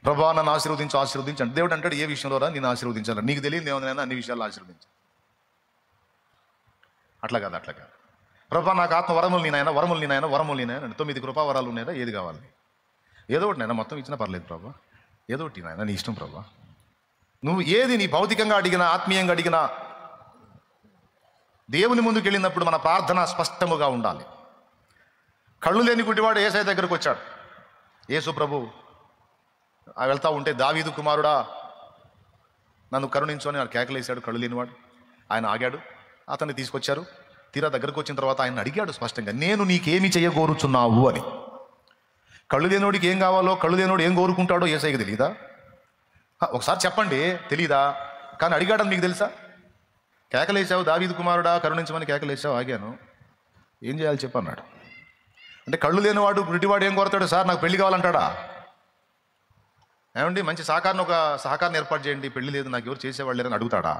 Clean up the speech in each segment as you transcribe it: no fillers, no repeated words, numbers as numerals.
ప్రభా నన్ను ఆశీర్వదించు అంటే దేవుడు అంటాడు, ఏ విషయంలో రా నేను ఆశీర్వదించాలి? నీకు తెలియదు ఏమైనా అన్ని విషయాల్లో ఆశీర్వదించు. అట్లా కాదు. ప్రభా నాకు ఆత్మ వరములు నేనైనా 9 కృపావరాలు ఉన్నాయా, ఏది కావాలి? ఏదో ఒకటి నైనా, మొత్తం ఇచ్చినా పర్లేదు ప్రభా, ఏదో ఒకటి నాయన నీ ఇష్టం ప్రభా. నువ్వు ఏది నీ భౌతికంగా అడిగినా ఆత్మీయంగా అడిగినా దేవుని ముందుకు వెళ్ళినప్పుడు మన ప్రార్థన స్పష్టముగా ఉండాలి. కళ్ళు లేని గుడ్డివాడు యేసయ్య దగ్గరకు వచ్చాడు. యేసు ప్రభు వెళ్తా ఉంటే, దావీదు కుమారుడా నన్ను కరుణించు అని కేకలేశాడు కళ్ళు లేనివాడు. ఆయన ఆగాడు, అతన్ని తీసుకొచ్చారు. తీరా దగ్గరకు వచ్చిన తర్వాత ఆయన అడిగాడు స్పష్టంగా, నేను నీకేమి చేయగోరుచున్నావు అని. కళ్ళు లేనోడికి ఏం కావాలో, కళ్ళు లేనోడు ఏం కోరుకుంటాడో యేసయ్యకి తెలియదా? ఒకసారి చెప్పండి, తెలీదా? కానీ అడిగాడని మీకు తెలుసా? కేకలేసావు, దావీదు కుమారుడా కరుణించమని కేకలేసావు, ఆగాను, ఏం చేయాలి చెప్పన్నాడు. అంటే కళ్ళు లేనివాడు గుడ్డివాడు ఏం కోరతాడు? సార్ నాకు పెళ్లి కావాలంటాడా? ఏమండి మంచి సహకారం ఏర్పాటు చేయండి, పెళ్లి లేదు నాకు ఎవరు చేసేవాళ్ళు లేరని అడుగుతాడా?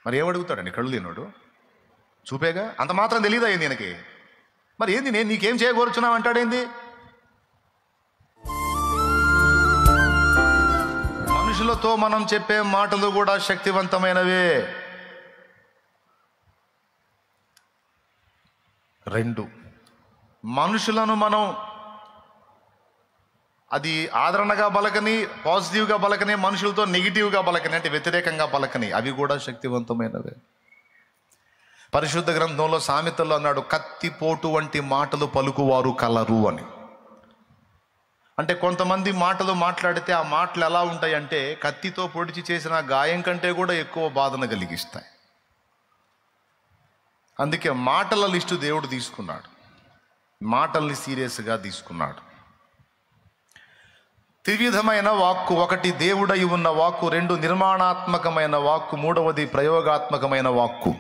మరి ఏమడుగుతాడండి కళ్ళు లేనోడు? చూపేగా, అంత మాత్రం తెలియదా ఏంది ఈయనకి? మరి ఏంది నేను నీకేం చేయగోరుచున్నావు అంటాడేంది? మనుషులతో మనం చెప్పే మాటలు కూడా శక్తివంతమైనవే. 2, మనుషులను మనం అది ఆదరణగా బలకని, పాజిటివ్గా బలకని, మనుషులతో నెగిటివ్గా బలకని, అంటే వ్యతిరేకంగా బలకని, అవి కూడా శక్తివంతమైనవే. పరిశుద్ధ గ్రంథంలో సామెతల్లో అన్నాడు, కత్తిపోటు వంటి మాటలు పలుకువారు కలరు అని. అంటే కొంతమంది మాటలు మాట్లాడితే ఆ మాటలు ఎలా ఉంటాయంటే కత్తితో పొడిచి చేసిన గాయం కంటే కూడా ఎక్కువ బాధను కలిగిస్తాయి. అందుకే మాటల లిస్టు దేవుడు తీసుకున్నాడు, మాటల్ని సీరియస్గా తీసుకున్నాడు. త్రివిధమైన వాక్కు: 1 దేవుడై ఉన్న వాక్కు, 2 నిర్మాణాత్మకమైన వాక్కు, 3వది ప్రయోగాత్మకమైన వాక్కు.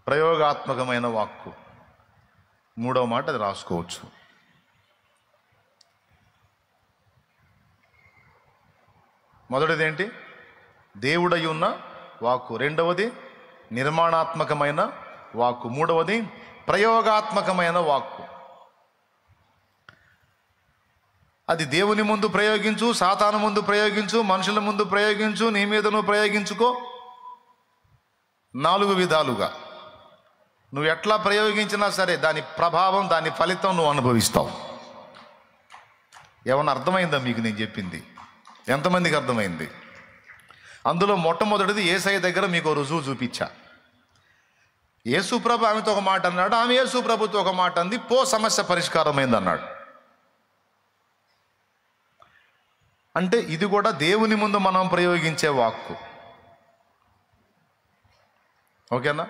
ప్రయోగాత్మకమైన వాక్కు 3వ మాట, అది రాసుకోవచ్చు. మొదటిది ఏంటి? దేవుడై ఉన్న వాక్కు. 2వది నిర్మాణాత్మకమైన వాక్కు. 3వది ప్రయోగాత్మకమైన వాక్కు. అది దేవుని ముందు ప్రయోగించు, సాతాను ముందు ప్రయోగించు, మనుషుల ముందు ప్రయోగించు, నీ మీద నువ్వు ప్రయోగించుకో. 4 విధాలుగా నువ్వు ఎట్లా ప్రయోగించినా సరే దాని ప్రభావం, దాని ఫలితం నువ్వు అనుభవిస్తావు. ఏమన్నా అర్థమైందా మీకు నేను చెప్పింది? ఎంతమందికి అర్థమైంది? అందులో మొట్టమొదటిది యేసయ్య దగ్గర మీకు రుజువు చూపించా. యేసు ప్రభు ఆమెతో ఒక మాట అన్నాడు, ఆమె యేసు ప్రభుతో ఒక మాట అంది, పో సమస్య పరిష్కారమైంది అన్నాడు. అంటే ఇది కూడా దేవుని ముందు మనం ప్రయోగించే వాక్కు. ఓకేనా?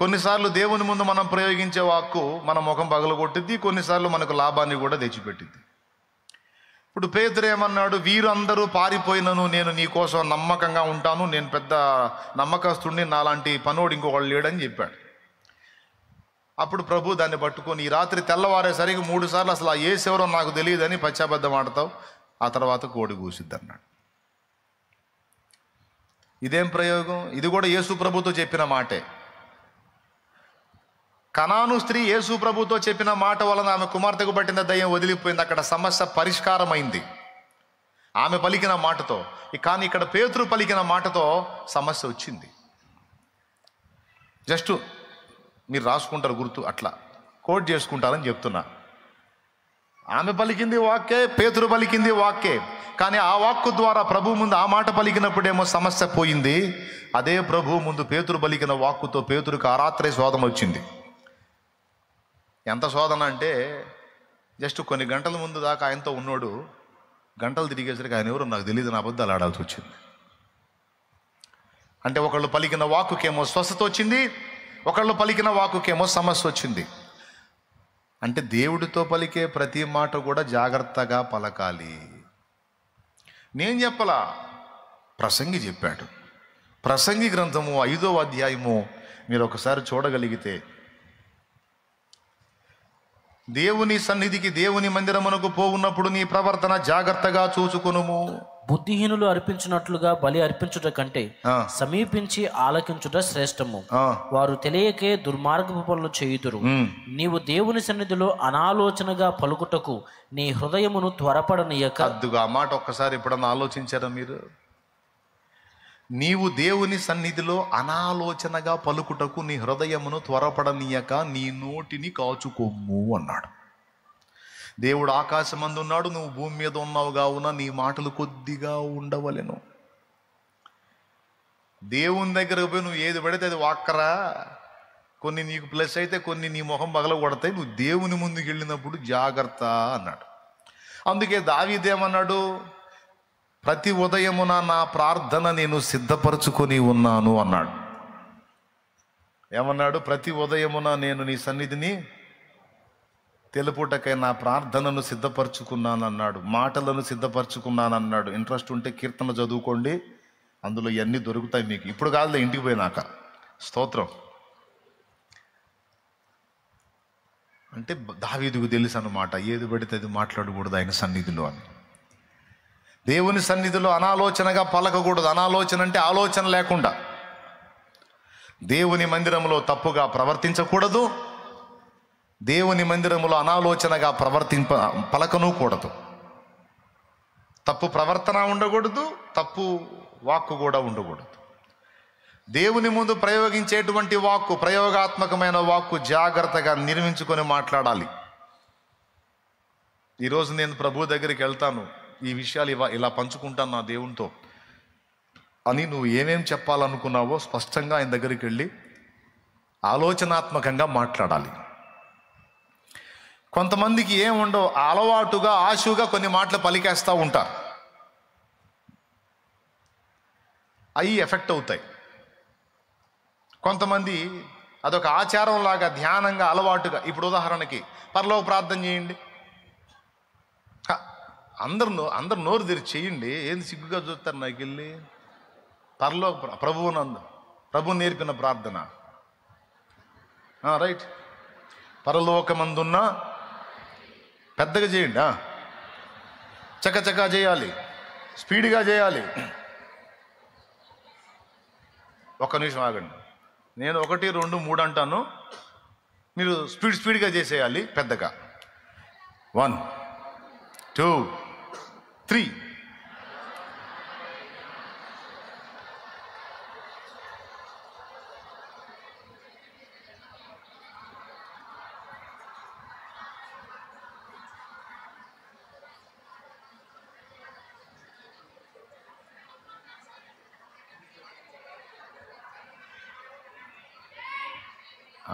కొన్నిసార్లు దేవుని ముందు మనం ప్రయోగించే వాక్కు మన ముఖం పగలగొట్టిద్ది, కొన్నిసార్లు మనకు లాభాన్ని కూడా తెచ్చిపెట్టిద్ది. ఇప్పుడు పేతురు ఏమన్నాడు? వీరందరూ పారిపోయినను నేను నీ కోసం నమ్మకంగా ఉంటాను, నేను పెద్ద నమ్మకస్తుడిని, నాలాంటి పనోడు ఇంకొకళ్ళు లేడని చెప్పాడు. అప్పుడు ప్రభు దాన్ని పట్టుకొని, ఈ రాత్రి తెల్లవారేసరికి 3 సార్లు అసలు ఆ యేసెవరో నాకు తెలియదని పశ్చాబద్ధం ఆడతావు, ఆ తర్వాత కోడి కూసిద్ది అన్నాడు. ఇదేం ప్రయోగం? ఇది కూడా యేసు ప్రభుతో చెప్పిన మాటే. కనాను స్త్రీ యేసు ప్రభుతో చెప్పిన మాట వలన ఆమె కుమార్తెకు పట్టిన దయ్యం వదిలిపోయింది. అక్కడ సమస్య పరిష్కారమైంది ఆమె పలికిన మాటతో. కానీ ఇక్కడ పేతురు పలికిన మాటతో సమస్య వచ్చింది. జస్ట్ మీరు రాసుకుంటారు గుర్తు, అట్లా కోట్ చేసుకుంటారని చెప్తున్నా. ఆమె పలికింది వాక్కే, పేతురు పలికింది వాక్కే. కానీ ఆ వాక్కు ద్వారా ప్రభు ముందు ఆ మాట పలికినప్పుడేమో సమస్య పోయింది. అదే ప్రభు ముందు పేతురు పలికిన వాక్కుతో పేతురుకు ఆ రాత్రే శోధన వచ్చింది. ఎంత శోధన అంటే, జస్ట్ కొన్ని గంటల ముందు దాకా ఆయనతో ఉన్నోడు గంటలు తిరిగేసరికి ఆయన ఎవరు నాకు తెలియదు, నా అబద్ధాలు ఆడాల్సి వచ్చింది. అంటే ఒకళ్ళు పలికిన వాక్కుకేమో స్వస్థత వచ్చింది, ఒకళ్ళు పలికిన వాక్కుకేమో సమస్య వచ్చింది. అంటే దేవుడితో పలికే ప్రతి మాట కూడా జాగ్రత్తగా పలకాలి. నేను చెప్పలా, ప్రసంగి చెప్పాడు. ప్రసంగి గ్రంథము 5వ అధ్యాయము మీరు ఒకసారి చూడగలిగితే, దేవుని సన్నిధికి, దేవుని మందిరమునకు పోవున్నప్పుడు నీ ప్రవర్తన జాగ్రత్తగా చూసుకొనుము. బుద్ధిహీనులు అర్పించినట్లుగా బలి అర్పించుట కంటే సమీపించి ఆలకించుట శ్రేష్టము. వారు తెలియకే దుర్మార్గపు పనులు చేయుదురు. నీవు దేవుని సన్నిధిలో అనాలోచనగా పలుకుటకు నీ హృదయమును త్వరపడనీయక. ఆ మాట ఒక్కసారి ఎప్పుడన్నా ఆలోచించారా మీరు? నీవు దేవుని సన్నిధిలో అనాలోచనగా పలుకుటకు నీ హృదయమును త్వరపడనీయక నీ నోటిని కాచుకొమ్ము అన్నాడు. దేవుడు ఆకాశమందు ఉన్నాడు, నువ్వు భూమి మీద ఉన్నావు కావున నీ మాటలు కొద్దిగా ఉండవలెను. దేవుని దగ్గరకు పోయి నువ్వు ఏది పడితే అది వాక్కరా, కొన్ని నీకు ప్లస్ అయితే కొన్ని నీ మొహం పగల కొడతాయి. నువ్వు దేవుని ముందుకు వెళ్ళినప్పుడు జాగ్రత్త అన్నాడు. అందుకే దావీదేమన్నాడు? ప్రతి ఉదయమున నా ప్రార్థన నేను సిద్ధపరచుకొని ఉన్నాను అన్నాడు. ఏమన్నాడు? ప్రతి ఉదయమున నేను నీ సన్నిధిని తెలుపుటకై నా ప్రార్థనను సిద్ధపరచుకున్నానన్నాడు, మాటలను సిద్ధపరచుకున్నానన్నాడు. ఇంట్రెస్ట్ ఉంటే కీర్తన చదువుకోండి, అందులో ఇవన్నీ దొరుకుతాయి మీకు. ఇప్పుడు కాదులే, ఇంటికి పోయినాక. స్తోత్రం. అంటే దావీదుకు తెలుసు అన్నమాట, ఏది పడితే అది మాట్లాడకూడదు ఆయన సన్నిధిలో అని. దేవుని సన్నిధిలో అనాలోచనగా పలకకూడదు. అనాలోచన అంటే ఆలోచన లేకుండా. దేవుని మందిరంలో తప్పుగా ప్రవర్తించకూడదు, దేవుని మందిరములో అనాలోచనగా పలకను కూడదు. తప్పు ప్రవర్తన ఉండకూడదు, తప్పు వాక్కు కూడా ఉండకూడదు. దేవుని ముందు ప్రయోగించేటువంటి వాక్కు, ప్రయోగాత్మకమైన వాక్కు జాగ్రత్తగా నిర్మించుకొని మాట్లాడాలి. ఈరోజు నేను ప్రభు దగ్గరికి వెళ్తాను, ఈ విషయాలు ఇలా పంచుకుంటాను నా దేవునితో అని నువ్వు ఏమేం చెప్పాలనుకున్నావో స్పష్టంగా ఆయన దగ్గరికి వెళ్ళి ఆలోచనాత్మకంగా మాట్లాడాలి. కొంతమందికి ఏముండవు, అలవాటుగా ఆశుగా కొన్ని మాటలు పలికేస్తూ ఉంటారు, అవి ఎఫెక్ట్ అవుతాయి. కొంతమంది అదొక ఆచారం లాగా ధ్యానంగా అలవాటుగా. ఇప్పుడు ఉదాహరణకి పరలోక ప్రార్థన చేయండి, అందరు నోరు తెరిచి చేయండి, ఏంది సిగ్గుగా చూస్తారు నాకు వెళ్ళి. పరలోక ప్రభువు నేర్పిన ప్రార్థన, రైట్. పరలోకమందున్న పెద్దగా చేయండి, చకచకా చేయాలి, స్పీడ్గా చేయాలి. ఒక్క నిమిషం ఆగండి, నేను 1, 2, 3 అంటాను, మీరు స్పీడ్గా చేసేయాలి పెద్దగా. 1, 2, 3.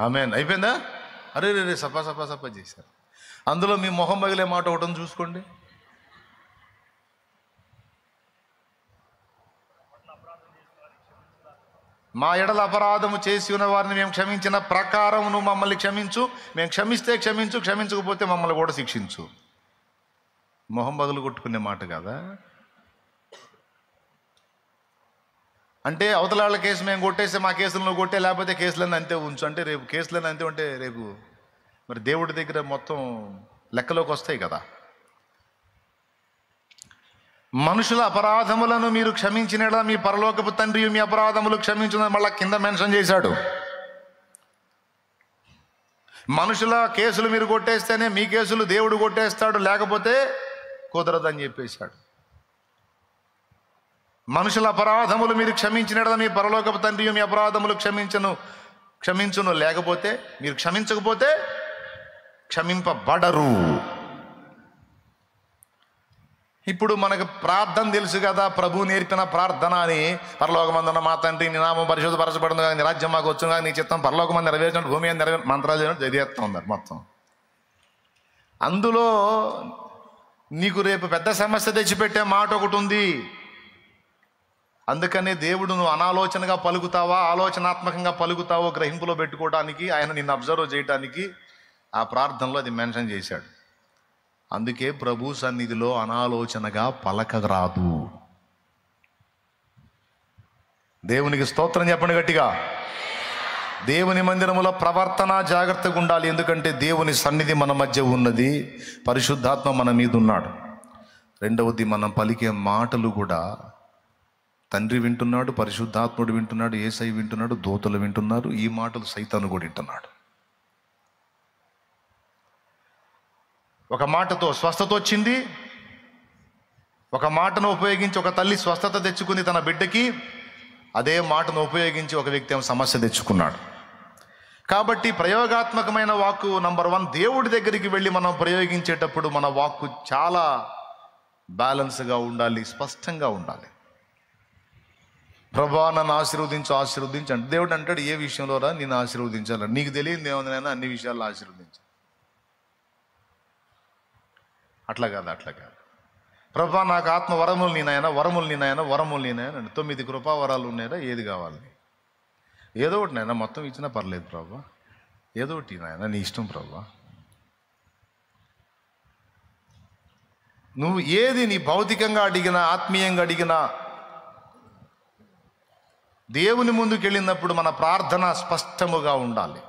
ఆమేన్. అయిపోయిందా? అరే రే సపా చేశారు. అందులో మీ మొహం పగిలే మాట ఒకటి చూసుకోండి. మా ఎడల అపరాధము చేసి ఉన్న వారిని మేము క్షమించిన ప్రకారం నువ్వు మమ్మల్ని క్షమించు, మేము క్షమిస్తే క్షమించు, క్షమించకపోతే మమ్మల్ని కూడా శిక్షించు. మొహం పగులు కొట్టుకునే మాట కదా. అంటే అవతల వాళ్ళ కేసు మేము కొట్టేస్తే మా కేసులు నువ్వు కొట్టే, లేకపోతే కేసులన్నీ అంతే ఉంచు అంటే రేపు కేసులన్నీ అంతే ఉంటే రేపు మరి దేవుడి దగ్గర మొత్తం లెక్కలోకి వస్తాయి కదా. మనుషుల అపరాధములను మీరు క్షమించిన మీ పరలోకపు తండ్రి మీ అపరాధములు క్షమించిన, మళ్ళీ కింద మెన్షన్ చేశాడు. మనుషుల కేసులు మీరు కొట్టేస్తేనే మీ కేసులు దేవుడు కొట్టేస్తాడు, లేకపోతే కుదరదని చెప్పేశాడు. మనుషుల అపరాధములు మీరు క్షమించిన మీ పరలోకపు తండ్రి మీ అపరాధములు క్షమించును, లేకపోతే మీరు క్షమించకపోతే క్షమింపబడరు. ఇప్పుడు మనకు ప్రార్థన తెలుసు కదా, ప్రభు నేర్పిన ప్రార్థన అని. పరలోకమందున్న మా తండ్రి నీ నామం పరిశుద్ధపరచబడును కానీ, నీ రాజ్యం మాకు వచ్చును కానీ, నీ చిత్తం పరలోకమందు నెరవేర్చినట్టు భూమి మీద మంత్రాలు చదివేస్తూ ఉన్నారు మొత్తం. అందులో నీకు రేపు పెద్ద సమస్య తెచ్చిపెట్టే మాట ఒకటి ఉంది. అందుకనే దేవుడు నువ్వు అనాలోచనగా పలుకుతావా, ఆలోచనాత్మకంగా పలుకుతావో గ్రహింపులో పెట్టుకోవడానికి, ఆయన నిన్ను అబ్జర్వ్ చేయడానికి ఆ ప్రార్థనలో అది మెన్షన్ చేశాడు. అందుకే ప్రభు సన్నిధిలో అనాలోచనగా పలకరాదు. దేవునికి స్తోత్రం చెప్పండి గట్టిగా. దేవుని మందిరములో ప్రవర్తన జాగ్రత్తగా ఉండాలి. ఎందుకంటే దేవుని సన్నిధి మన మధ్య ఉన్నది, పరిశుద్ధాత్మ మన మీద ఉన్నాడు. రెండవది, మనం పలికే మాటలు కూడా తండ్రి వింటున్నాడు, పరిశుద్ధాత్ముడు వింటున్నాడు, యేసయ్య వింటున్నాడు, దూతలు వింటున్నారు. ఈ మాటలు సైతాను కూడా వింటున్నాడు. ఒక మాటతో స్వస్థత వచ్చింది. ఒక మాటను ఉపయోగించి ఒక తల్లి స్వస్థత తెచ్చుకుని తన బిడ్డకి, అదే మాటను ఉపయోగించి ఒక వ్యక్తి ఏమో సమస్య తెచ్చుకున్నాడు. కాబట్టి ప్రయోగాత్మకమైన వాక్కు నంబర్ 1, దేవుడి దగ్గరికి వెళ్ళి మనం ప్రయోగించేటప్పుడు మన వాక్కు చాలా బ్యాలెన్స్గా ఉండాలి, స్పష్టంగా ఉండాలి. ప్రభా నన్ను ఆశీర్వదించు అంటే దేవుడు అంటాడు, ఏ విషయంలో రా నేను ఆశీర్వదించాలని? నీకు తెలియదు ఏముందైనా అన్ని విషయాల్లో ఆశీర్వదించాలి. అట్లా కాదు. ప్రభా నాకు ఆత్మ వరములు నేనాయన 9 కృపావరాలు ఉన్నాయా, ఏది కావాలి? ఏదో ఒకటి నాయన, మొత్తం ఇచ్చినా పర్లేదు ప్రభా, ఏదో ఒకటి నాయన, నీ ఇష్టం ప్రభా. నువ్వు ఏది నీ భౌతికంగా అడిగినా, ఆత్మీయంగా అడిగినా, దేవుని ముందుకు వెళ్ళినప్పుడు మన ప్రార్థన స్పష్టముగా ఉండాలి.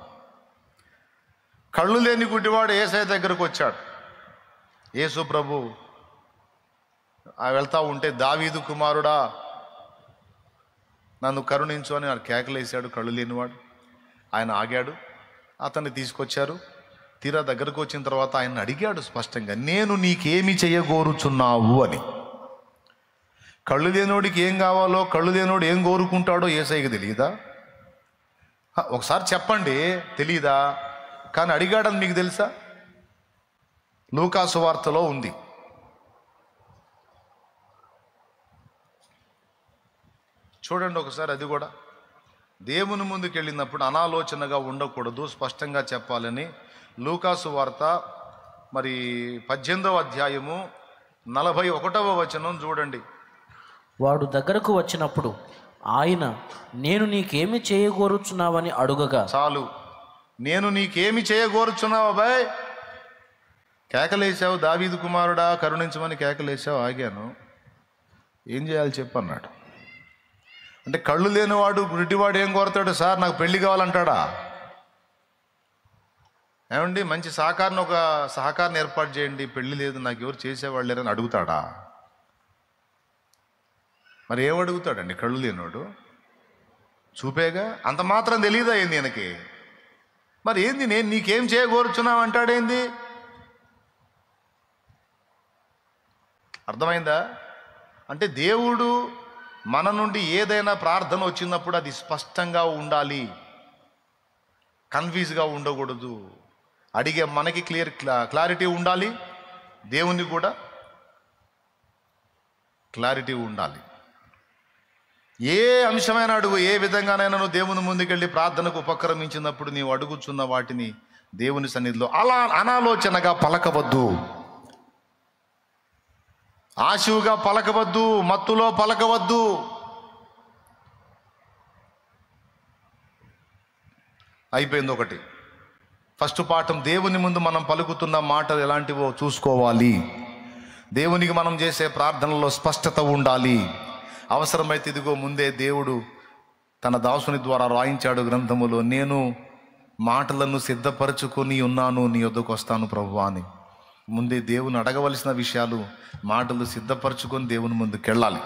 కళ్ళు లేని గుడ్డివాడు యేసయ్య దగ్గరకు వచ్చాడు. యేసు ప్రభు వెళ్తా ఉంటే, దావీదు కుమారుడా నన్ను కరుణించు అని కేకలేశాడు కళ్ళు లేనివాడు. ఆయన ఆగాడు, అతన్ని తీసుకొచ్చారు. తీరా దగ్గరకు వచ్చిన తర్వాత ఆయన అడిగాడు స్పష్టంగా, నేను నీకేమి చేయగోరుచున్నావు అని. కళ్ళు లేనోడికి ఏం కావాలో, కళ్ళు లేనోడు ఏం కోరుకుంటాడో యేసయ్యకి తెలియదా? ఒకసారి చెప్పండి, తెలియదా? కానీ అడిగాడని మీకు తెలుసా? లూకా సువార్తలో ఉంది. చూడండి ఒకసారి. అది కూడా దేవుని ముందుకు వెళ్ళినప్పుడు అనాలోచనగా ఉండకూడదు, స్పష్టంగా చెప్పాలని లూకా సువార్త 18వ అధ్యాయము 41వ వచనం చూడండి. వాడు దగ్గరకు వచ్చినప్పుడు ఆయన, నేను నీకేమి చేయగోరుచున్నావని అడుగగా, చాలు, నేను నీకేమి చేయగోరుచున్నావు అబ్బాయ్? కేకలేసావు, దావీదు కుమారుడా కరుణించమని కేకలేసావు, ఆగాను, ఏం చేయాలి చెప్పన్నాడు. అంటే కళ్ళు లేనివాడు గుడ్డివాడు ఏం కోరతాడు? సార్ నాకు పెళ్లి కావాలంటాడా? ఏమండి మంచి సహకారం ఏర్పాటు చేయండి, పెళ్లి లేదు, నాకు ఎవరు చేసేవాళ్ళు లేరని అడుగుతాడా? మరి ఏమడుగుతాడండి కళ్ళు లేనివాడు? చూపేగా, అంత మాత్రం తెలియదా ఏంది ఈయనకి? మరి ఏంది నేను నీకేం చేయగోరుచున్నావు అంటాడేంది? అర్థమైందా? అంటే దేవుడు మన నుండి ఏదైనా ప్రార్థన వచ్చినప్పుడు అది స్పష్టంగా ఉండాలి, కన్ఫ్యూజ్గా ఉండకూడదు. అడిగే మనకి క్లారిటీ ఉండాలి, దేవునికి కూడా క్లారిటీ ఉండాలి. ఏ అంశమైన అడుగు, ఏ విధంగానైనా నువ్వు దేవుని ముందుకెళ్ళి ప్రార్థనకు ఉపక్రమించినప్పుడు నీవు అడుగుచున్న వాటిని దేవుని సన్నిధిలో అలా అనాలోచనగా పలకవద్దు, ఆశువుగా పలకవద్దు, మత్తులో పలకవద్దు. అయిపోయింది ఒకటి. ఫస్ట్ పాఠం, దేవుని ముందు మనం పలుకుతున్న మాటలు ఎలాంటివో చూసుకోవాలి. దేవునికి మనం చేసే ప్రార్థనలో స్పష్టత ఉండాలి. అవసరమైతే ఇదిగో ముందే దేవుడు తన దాసుని ద్వారా రాయించాడు గ్రంథములో, నేను మాటలను సిద్ధపరచుకొని ఉన్నాను, నీ వద్దకు వస్తాను ప్రభువా అని. ముందే దేవుని అడగవలసిన విషయాలు, మాటలు సిద్ధపరచుకొని దేవుని ముందుకు వెళ్ళాలి.